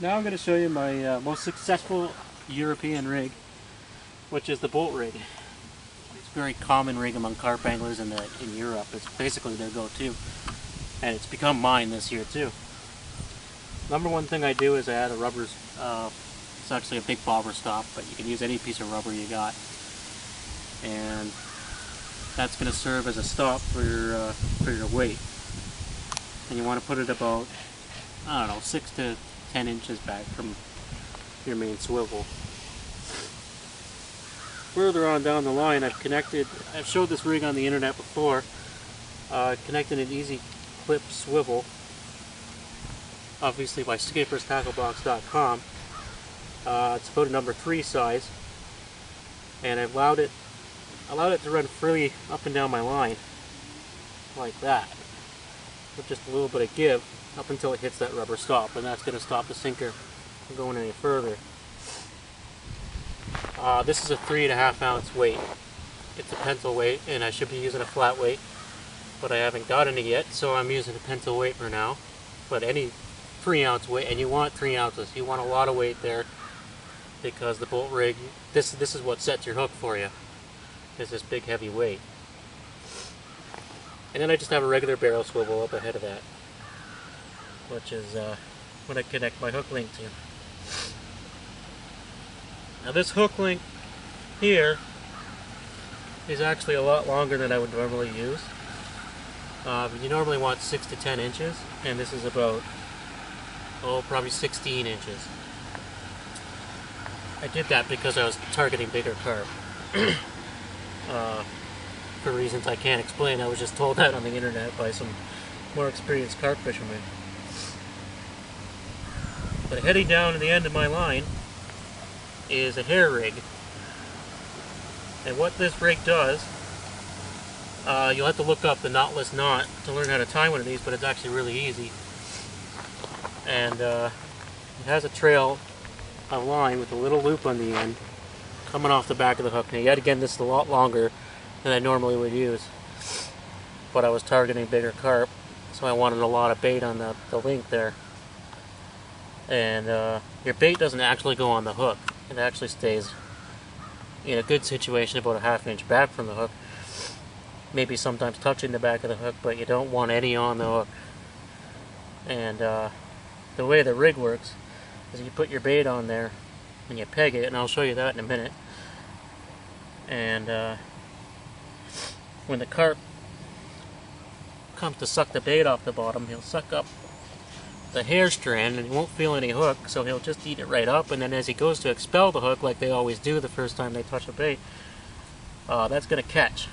Now I'm going to show you my most successful European rig, which is the bolt rig. It's a very common rig among carp anglers in Europe. It's basically their go-to, and it's become mine this year too. Number one thing I do is I add a rubber. It's actually a big bobber stop, but you can use any piece of rubber you got, and that's going to serve as a stop for your weight. And you want to put it about, I don't know, 6 to 10 inches back from your main swivel. Further on down the line, I've showed this rig on the internet before. Connected an easy clip swivel, obviously by skipperstacklebox.com. It's about a number 3 size, and I've allowed it to run freely up and down my line like that, with just a little bit of give up until it hits that rubber stop, and that's going to stop the sinker from going any further. This is a 3.5 ounce weight. It's a pencil weight, and I should be using a flat weight, but I haven't got any yet, so I'm using a pencil weight for now. But any 3 ounce weight, and you want 3 ounces, you want a lot of weight there, because the bolt rig, this is what sets your hook for you, is this big heavy weight. And then I just have a regular barrel swivel up ahead of that, which is what I connect my hook link to. Now this hook link here is actually a lot longer than I would normally use. You normally want 6 to 10 inches, and this is about, probably 16 inches. I did that because I was targeting bigger carp. For reasons I can't explain. I was just told that on the internet by some more experienced carp fishermen. But heading down to the end of my line is a hair rig. And what this rig does, you'll have to look up the knotless knot to learn how to tie one of these, but it's actually really easy. And it has a trail of line with a little loop on the end coming off the back of the hook. Now yet again, this is a lot longer than I normally would use, but I was targeting bigger carp, so I wanted a lot of bait on the link there. And your bait doesn't actually go on the hook. It actually stays in a good situation about a ½ inch back from the hook, maybe sometimes touching the back of the hook, but you don't want any on the hook. And the way the rig works is you put your bait on there and you peg it, and I'll show you that in a minute. And when the carp comes to suck the bait off the bottom, he'll suck up the hair strand and he won't feel any hook, so he'll just eat it right up. And then as he goes to expel the hook, like they always do the first time they touch a bait, that's going to catch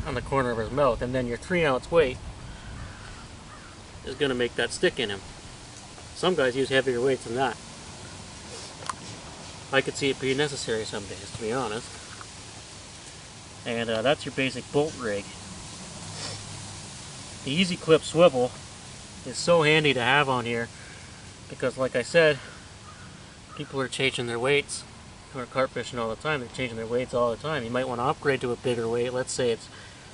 on the corner of his mouth, and then your 3 ounce weight is going to make that stick in him. Some guys use heavier weights than that. I could see it being necessary some days, to be honest. And that's your basic bolt rig. The easy clip swivel is so handy to have on here because, like I said, people are changing their weights who are carp fishing all the time. They're changing their weights all the time. You might want to upgrade to a bigger weight. Let's say it's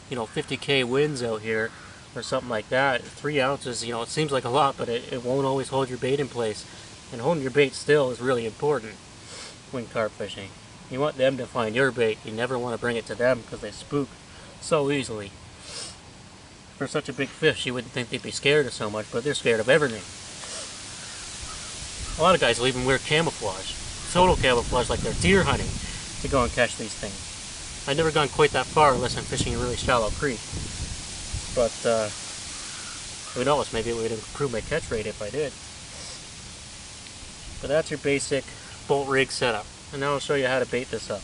50K winds out here or something like that. 3 ounces, it seems like a lot, but it won't always hold your bait in place. And holding your bait still is really important when carp fishing. You want them to find your bait. You never want to bring it to them because they spook so easily. For such a big fish, you wouldn't think they'd be scared of so much, but they're scared of everything. A lot of guys will even wear camouflage, total camouflage, like they're deer hunting, to go and catch these things. I've never gone quite that far unless I'm fishing a really shallow creek. But who knows, maybe it would improve my catch rate if I did. But that's your basic bolt rig setup. And now I'll show you how to bait this up.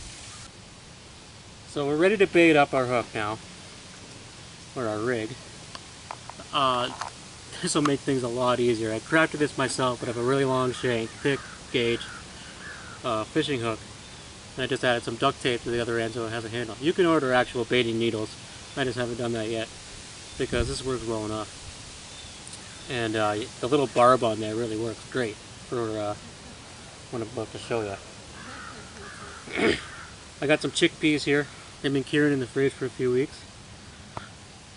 So we're ready to bait up our hook now, or our rig. This will make things a lot easier. I crafted this myself, but I have a really long shank, thick gauge fishing hook, and I just added some duct tape to the other end so it has a handle. You can order actual baiting needles. I just haven't done that yet because this works well enough. And the little barb on there really works great for what I'm about to show you. I got some chickpeas here. They've been curing in the fridge for a few weeks,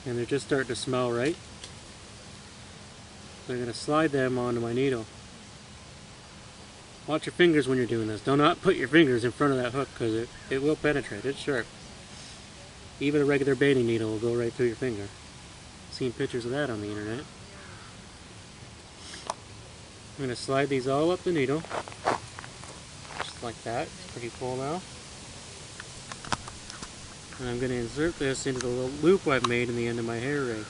and they're just starting to smell right. So I'm going to slide them onto my needle. Watch your fingers when you're doing this. Do not put your fingers in front of that hook because it will penetrate. It's sharp. Even a regular baiting needle will go right through your finger. Seen pictures of that on the internet. I'm going to slide these all up the needle. Just like that. It's pretty full now. And I'm going to insert this into the little loop I've made in the end of my hair rig.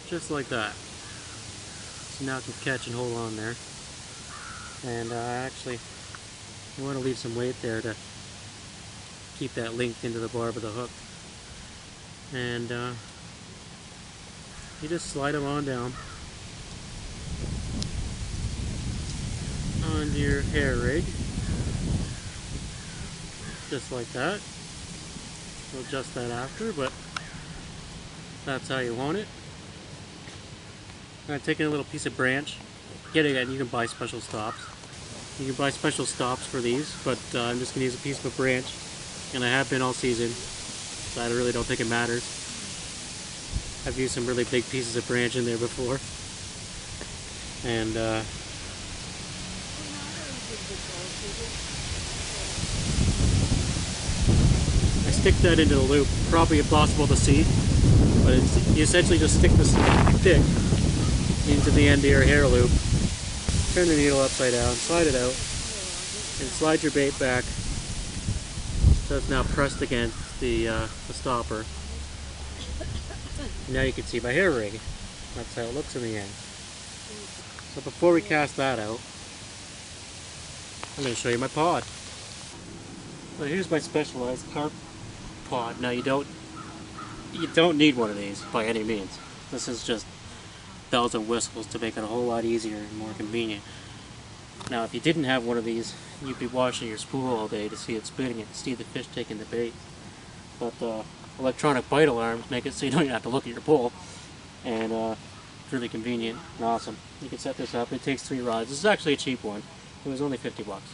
Just like that. So now I can catch and hold on there. And actually, you want to leave some weight there to keep that linked into the barb of the hook. And you just slide them on down onto your hair rig. Just like that. We'll adjust that after, but that's how you want it. I'm taking a little piece of branch. Yet again, you can buy special stops. You can buy special stops for these, but I'm just going to use a piece of a branch, and I have been all season, so I really don't think it matters. I've used some really big pieces of branch in there before, and I stick that into the loop. Probably impossible to see, but you essentially just stick this stick into the end of your hair loop. Turn the needle upside down, slide it out, and slide your bait back so it's now pressed against the stopper. And now you can see my hair rig. That's how it looks in the end. So before we cast that out, I'm going to show you my pod. So here's my specialized carp pod. Now you don't need one of these by any means. This is just bells and whistles to make it a whole lot easier and more convenient. Now if you didn't have one of these, you'd be washing your spool all day to see it spinning and see the fish taking the bait. But electronic bite alarms make it so you don't even have to look at your pole, and it's really convenient and awesome. You can set this up. It takes 3 rods. This is actually a cheap one. It was only 50 bucks.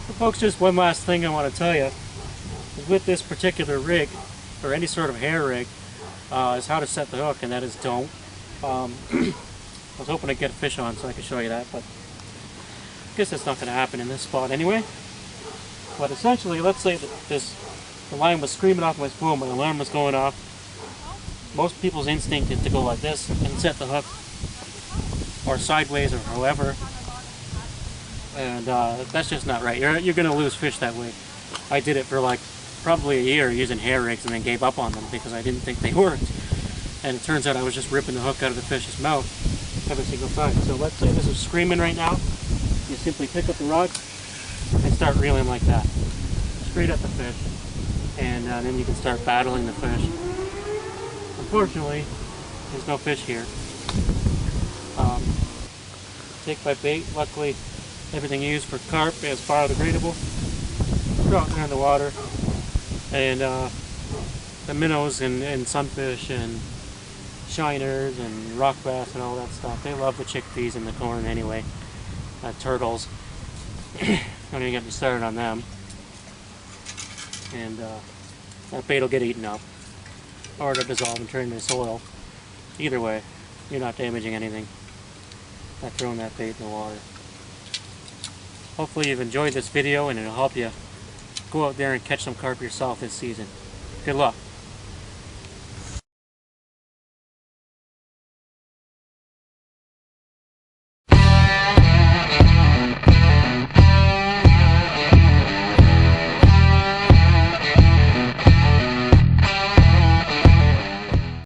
So folks, just one last thing I want to tell you. With this particular rig, or any sort of hair rig, is how to set the hook, and that is don't. I was hoping to get a fish on so I could show you that, but I guess that's not going to happen in this spot anyway. But essentially, let's say that the line was screaming off my spool, my alarm was going off. Most people's instinct is to go like this and set the hook, or sideways, or however. And that's just not right. You're going to lose fish that way. I did it for like probably a year using hair rigs and then gave up on them because I didn't think they worked. And it turns out I was just ripping the hook out of the fish's mouth every single time. So let's say this is screaming right now. You simply pick up the rod and start reeling like that. Straight at the fish. And then you can start battling the fish. Unfortunately, there's no fish here. Take my bait. Luckily, everything used for carp is biodegradable. Throw it in the water. And the minnows and sunfish and shiners and rock bass and all that stuff, they love the chickpeas and the corn anyway. Turtles, don't even get me started on them. And that bait will get eaten up, or it'll dissolve and turn into soil. Either way, you're not damaging anything by throwing that bait in the water. Hopefully you've enjoyed this video and it'll help you go out there and catch some carp yourself this season. Good luck.